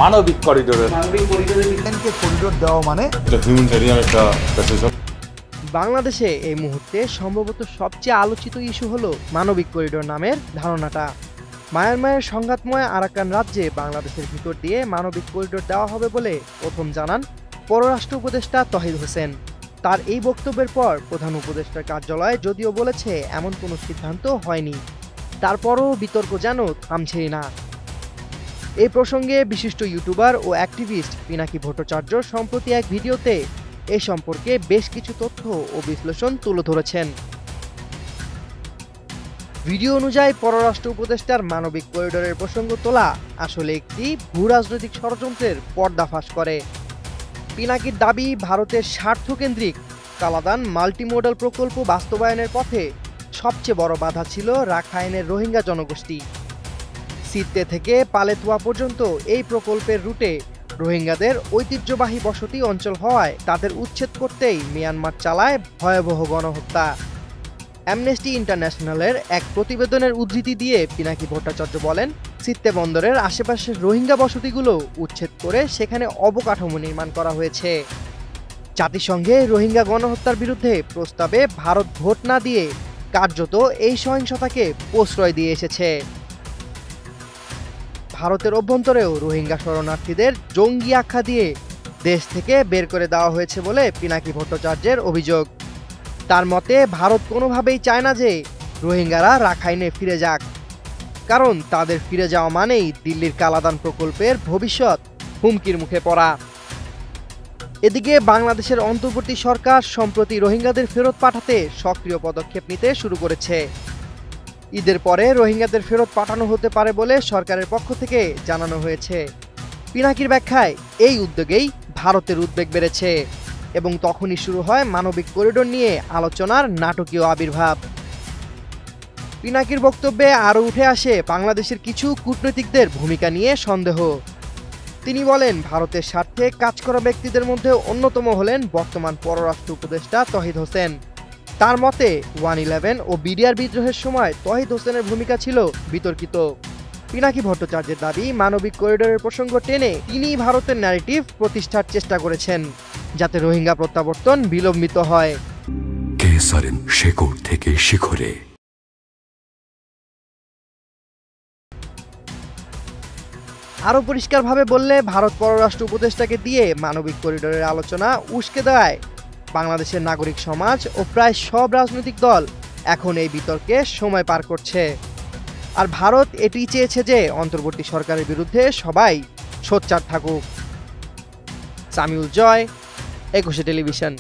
মানবিক করিডোরে করিডোর দেওয়া মানে বাংলাদেশে এই মুহূর্তে সম্ভবত সবচেয়ে আলোচিত ইস্যু হলো মানবিক করিডোর নামের ধারণাটা। মায়ানমারের সংঘাতময় আরাকান রাজ্যে বাংলাদেশের ভিতর দিয়ে মানবিক করিডোর দেওয়া হবে বলে প্রথম জানান পররাষ্ট্র উপদেষ্টা তহিদ হোসেন। তার এই বক্তব্যের পর প্রধান উপদেষ্টার কার্যালয় যদিও বলেছে এমন কোনো সিদ্ধান্ত হয়নি, তারপরও বিতর্ক যেন থামছেই না। এই প্রসঙ্গে বিশিষ্ট ইউটিউবার ও অ্যাক্টিভিস্ট পিনাকি ভট্টাচার্য সম্প্রতি এক ভিডিওতে এ সম্পর্কে বেশ কিছু তথ্য ও বিশ্লেষণ তুলে ধরেছেন। ভিডিও অনুযায়ী পররাষ্ট্র উপদেষ্টার মানবিক করিডোরের প্রসঙ্গ তোলা আসলে একটি ভূরাজনৈতিক ষড়যন্ত্রের পর্দাফাশ করে। পিনাকির দাবি, ভারতের স্বার্থকেন্দ্রিক কালাদান মাল্টিমোডাল প্রকল্প বাস্তবায়নের পথে সবচেয়ে বড় বাধা ছিল রাখাইনের রোহিঙ্গা জনগোষ্ঠী। সিত্তে থেকে পালেতুয়া পর্যন্ত এই প্রকল্পের রুটে রোহিঙ্গাদের ঐতিহ্যবাহী বসতি অঞ্চল হওয়ায় তাদের উচ্ছেদ করতেই মিয়ানমার চালায় ভয়াবহ গণহত্যা। অ্যামনেস্টি ইন্টারন্যাশনালের এক প্রতিবেদনের উদ্ধৃতি দিয়ে পিনাকি ভট্টাচার্য বলেন, সিত্তে বন্দরের আশেপাশের রোহিঙ্গা বসতিগুলো উচ্ছেদ করে সেখানে অবকাঠামো নির্মাণ করা হয়েছে। জাতিসংঘে রোহিঙ্গা গণহত্যার বিরুদ্ধে প্রস্তাবে ভারত ভোট না দিয়ে কার্যত এই সহিংসতাকে প্রশ্রয় দিয়ে এসেছে। ভারতের অভ্যন্তরেও রোহিঙ্গা শরণার্থীদের জঙ্গি আখ্যা দিয়ে দেশ থেকে বের করে দেওয়া হয়েছে বলে পিনাকি ভট্টাচার্যের অভিযোগ। তার মতে, ভারত কোনোভাবেই চায় না যে রোহিঙ্গারা রাখাইনে ফিরে যাক, কারণ তাদের ফিরে যাওয়া মানেই দিল্লির কালাদান প্রকল্পের ভবিষ্যৎ হুমকির মুখে পড়া। এদিকে বাংলাদেশের অন্তর্বর্তী সরকার সম্প্রতি রোহিঙ্গাদের ফেরত পাঠাতে সক্রিয় পদক্ষেপ নিতে শুরু করেছে। ঈদের পরে রোহিঙ্গাদের ফেরত পাঠানো হতে পারে বলে সরকারের পক্ষ থেকে জানানো হয়েছে। পিনাকির ব্যাখ্যায় এই উদ্যোগেই ভারতের উদ্বেগ বেড়েছে এবং তখনই শুরু হয় মানবিক করিডোর নিয়ে আলোচনার নাটকীয় আবির্ভাব। পিনাকির বক্তব্যে আরও উঠে আসে বাংলাদেশের কিছু কূটনীতিকদের ভূমিকা নিয়ে সন্দেহ। তিনি বলেন, ভারতের স্বার্থে কাজ করা ব্যক্তিদের মধ্যে অন্যতম হলেন বর্তমান পররাষ্ট্র উপদেষ্টা তহিদ হোসেন। তার মতে 111 ও বিডিআর বিদ্রোহের সময় তহিদ হোসেনের ভূমিকা ছিল বিতর্কিত। পিনাকি ভট্টাচার্যের দাবি, মানবিক করিডোরের প্রসঙ্গ টেনে তিনি ভারতের ন্যারেটিভ প্রতিষ্ঠার চেষ্টা করেছেন যাতে রোহিঙ্গা প্রত্যাবর্তন বিলম্বিত হয়। শেকড় থেকে শিখরে। আরও পরিষ্কারভাবে বললে, ভারত পররাষ্ট্র উপদেষ্টাকে দিয়ে মানবিক করিডোরের আলোচনা উস্কে দেয় বাংলাদেশের নাগরিক সমাজ ও প্রায় সব রাজনৈতিক দল এখন এই বিতর্কে সময় পার করছে। আর ভারত এটি চেয়েছে যে অন্তর্বর্তী সরকারের বিরুদ্ধে সবাই সোচ্চার থাকুক। সামিউল জয়, 21 টেলিভিশন।